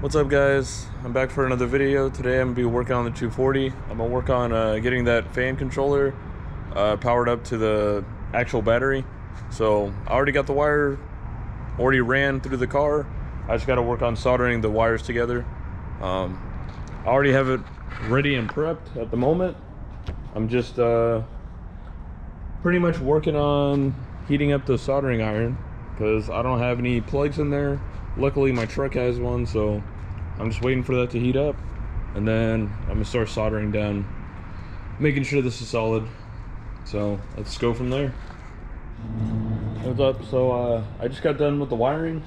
What's up, guys? I'm back for another video. Today I'm gonna be working on the 240. I'm gonna work on getting that fan controller powered up to the actual battery. So I already got the wire already ran through the car. I just got to work on soldering the wires together. I already have it ready and prepped at the moment. I'm just pretty much working on heating up the soldering iron because I don't have any plugs in there. Luckily my truck has one, so I'm just waiting for that to heat up, and then I'm gonna start soldering down, making sure this is solid. So let's go from there. What's up? So I just got done with the wiring.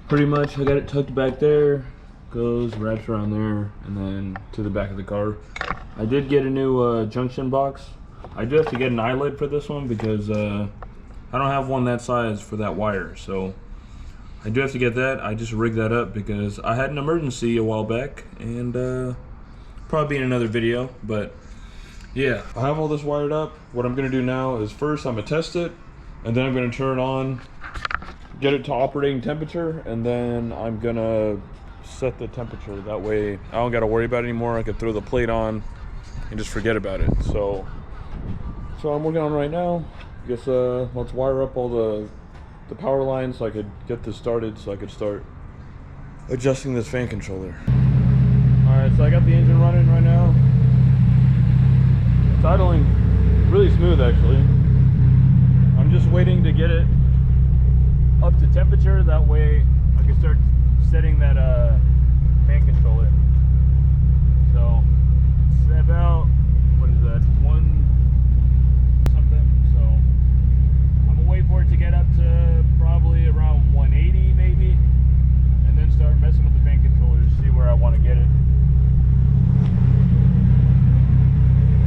Pretty much I got it tucked back there, goes wraps around there, and then to the back of the car. I did get a new junction box. I do have to get an eyelid for this one because I don't have one that size for that wire, so I do have to get that. I just rigged that up because I had an emergency a while back, and probably in another video, but yeah, I have all this wired up. What I'm gonna do now is first I'm gonna test it, and then I'm gonna turn it on, get it to operating temperature, and then I'm gonna set the temperature. That way I don't gotta worry about it anymore. I can throw the plate on and just forget about it. So I'm working on right now. I guess let's wire up all the power lines so I could get this started, so I could start adjusting this fan controller. Alright, so I got the engine running right now. It's idling really smooth actually. I'm just waiting to get it up to temperature, that way I can start setting that fan controller. So it's about, what is that, wait for it to get up to probably around 180 maybe, and then start messing with the fan controller to see where I want to get it.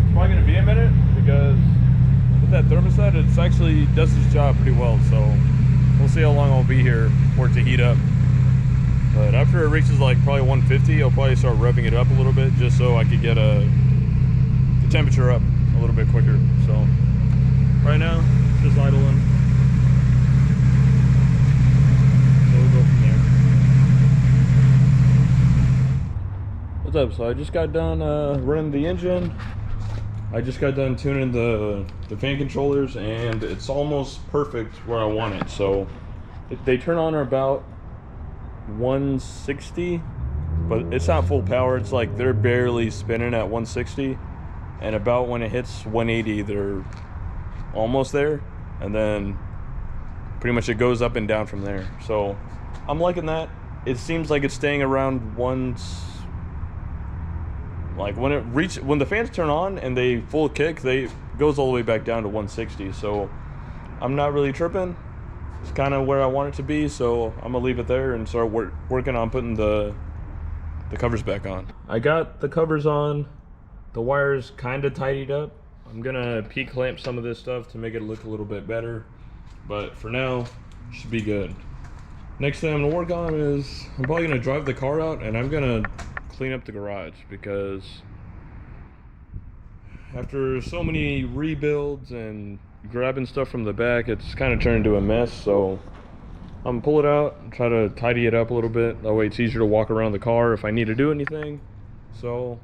It's probably going to be a minute because with that thermostat it actually does its job pretty well, so we'll see how long I'll be here for it to heat up. But after it reaches like probably 150, I'll probably start revving it up a little bit just so I could get the temperature up a little bit quicker. So right now just idling. What's up? So I just got done running the engine. I just got done tuning the fan controllers, and it's almost perfect where I want it. So they turn on about 160, but it's not full power. It's like they're barely spinning at 160, and about when it hits 180 they're almost there, and then pretty much it goes up and down from there. So I'm liking that. It seems like it's staying around like when the fans turn on and they full kick, they goes all the way back down to 160. So I'm not really tripping. It's kind of where I want it to be, so I'm gonna leave it there and start working on putting the covers back on. I got the covers on, the wires kind of tidied up. I'm gonna P-clamp some of this stuff to make it look a little bit better, but for now should be good. Next thing I'm gonna work on is I'm probably gonna drive the car out, and I'm gonna clean up the garage because after so many rebuilds and grabbing stuff from the back, it's kind of turned into a mess. So I'm gonna pull it out and try to tidy it up a little bit. That way it's easier to walk around the car if I need to do anything. So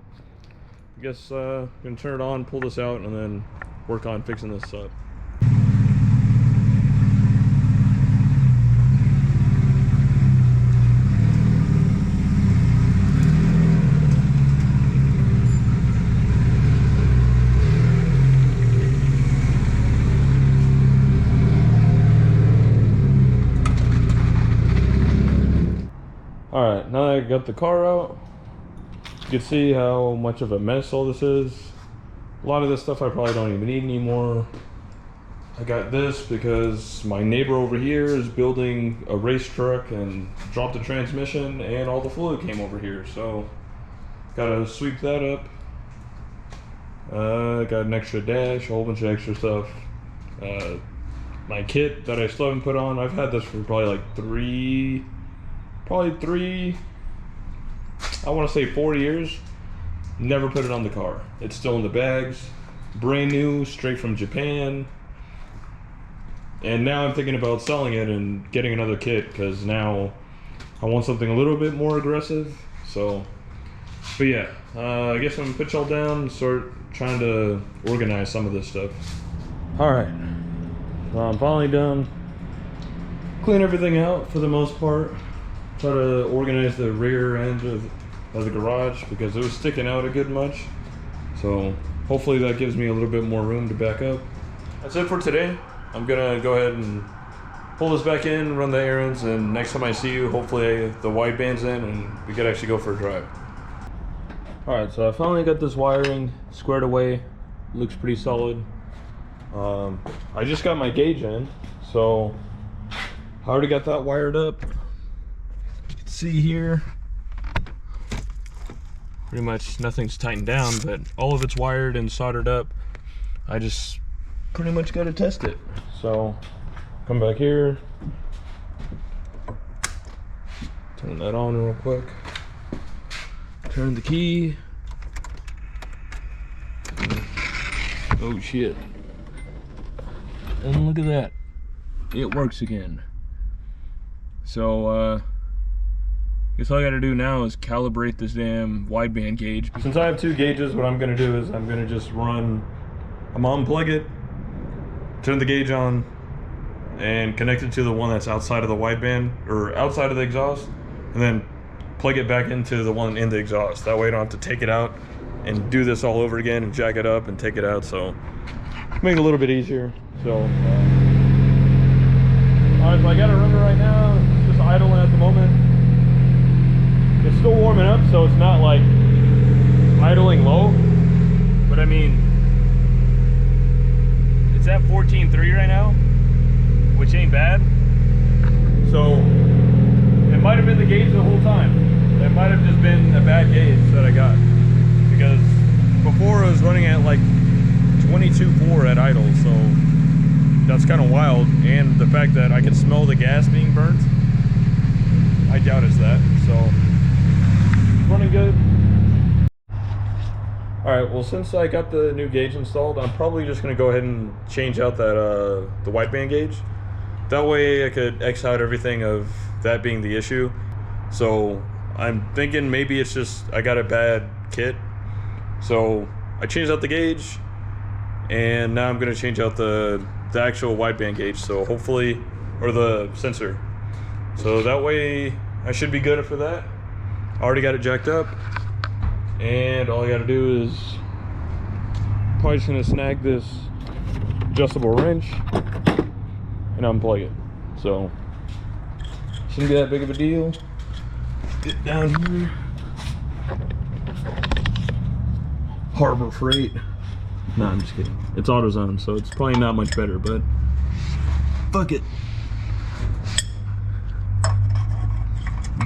I guess I'm gonna turn it on, pull this out, and then work on fixing this up. Alright, now that I got the car out, you can see how much of a mess all this is. A lot of this stuff I probably don't even need anymore. I got this because my neighbor over here is building a race truck and dropped the transmission, and all the fluid came over here, so gotta sweep that up. Got an extra dash, a whole bunch of extra stuff. My kit that I still haven't put on, I've had this for probably like three, I want to say 4 years. Never put it on the car. It's still in the bags, brand new, straight from Japan. And now I'm thinking about selling it and getting another kit, because now I want something a little bit more aggressive. So, but yeah, I guess I'm gonna put y'all down and start trying to organize some of this stuff. All right, well, I'm finally done. Clean everything out for the most part. Try to organize the rear end of the garage because it was sticking out a good much. So hopefully that gives me a little bit more room to back up. That's it for today. I'm gonna go ahead and pull this back in, run the errands, and next time I see you, hopefully the wideband's in and we could actually go for a drive. All right, so I finally got this wiring squared away. Looks pretty solid. I just got my gauge in, so I already got that wired up. You can see here, pretty much nothing's tightened down, but all of it's wired and soldered up. I just pretty much got to test it. So come back here, turn that on real quick, turn the key. Oh shit, and look at that, it works again. So guess all I gotta do now is calibrate this damn wideband gauge. Since I have two gauges, what I'm gonna do is I'm gonna just unplug it, turn the gauge on, and connect it to the one that's outside of the wideband, or outside of the exhaust, and then plug it back into the one in the exhaust. That way I don't have to take it out and do this all over again and jack it up and take it out. So make it a little bit easier. So all right, so I got it running right now. It's just idling at the moment. It's still warming up, so it's not like idling low, but I mean, it's at 14.3 right now, which ain't bad. So it might have been the gauge the whole time. It might have just been a bad gauge that I got, because before it was running at like 22.4 at idle, so that's kind of wild. And the fact that I can smell the gas being burnt, I doubt it's that. So running good. All right, well, since I got the new gauge installed, I'm probably just gonna go ahead and change out that the wideband gauge. That way I could X out everything of that being the issue. So I'm thinking maybe it's just I got a bad kit. So I changed out the gauge, and now I'm gonna change out the actual wideband gauge. So hopefully, or the sensor. So that way I should be good for that. I already got it jacked up, and all I gotta do is probably just gonna snag this adjustable wrench and unplug it. So shouldn't be that big of a deal. Get down here. Harbor Freight. No, I'm just kidding. It's AutoZone, so it's probably not much better, but fuck it.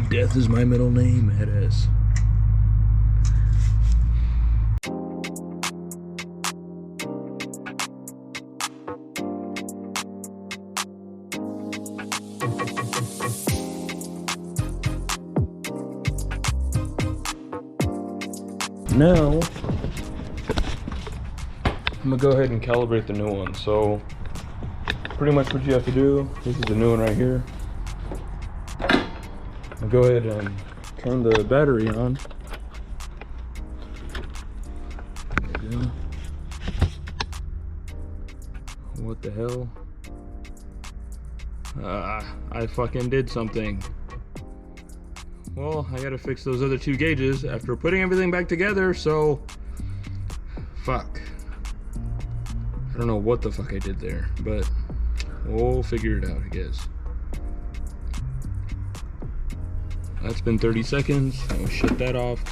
Death is my middle name, head ass. Now, I'm gonna go ahead and calibrate the new one. So, pretty much what you have to do, this is the new one right here. I'll go ahead and turn the battery on. There we go. What the hell? I fucking did something. Well, I gotta fix those other two gauges after putting everything back together, so fuck. I don't know what the fuck I did there, but we'll figure it out, I guess. That's been 30 seconds. I'll shut that off.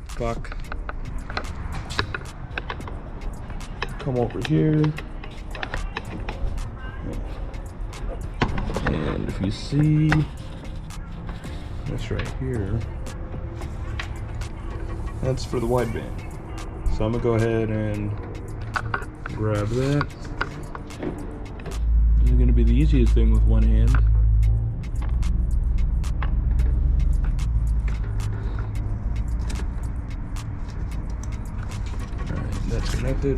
Fuck. Come over here. And if you see, that's right here. That's for the wideband. So I'm gonna go ahead and grab that. This is gonna be the easiest thing with one hand. That's connected,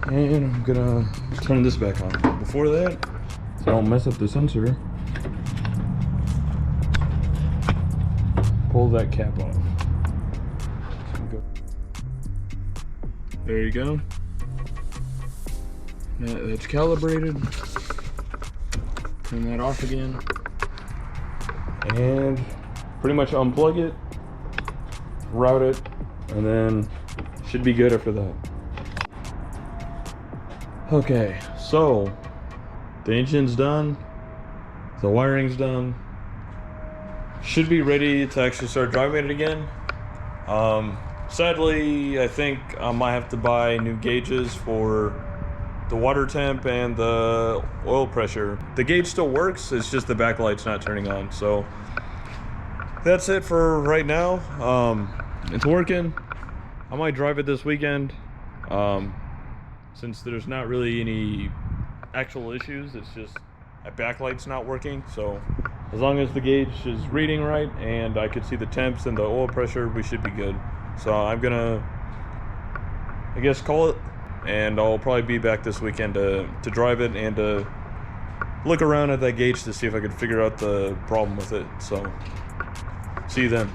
and I'm gonna turn this back on. Before that, so I don't mess up the sensor, pull that cap off. There you go. That's calibrated. Turn that off again. And pretty much unplug it, route it, and then should be good after that. Okay, so the engine's done, the wiring's done. Should be ready to actually start driving it again. Sadly, I think I might have to buy new gauges for the water temp and the oil pressure. The gauge still works, it's just the backlight's not turning on. So that's it for right now. It's working. I might drive it this weekend. Since there's not really any actual issues, it's just my backlight's not working. So as long as the gauge is reading right and I could see the temps and the oil pressure, we should be good. So I'm gonna, I guess, call it, and I'll probably be back this weekend to drive it and to look around at that gauge to see if I could figure out the problem with it. So see you then.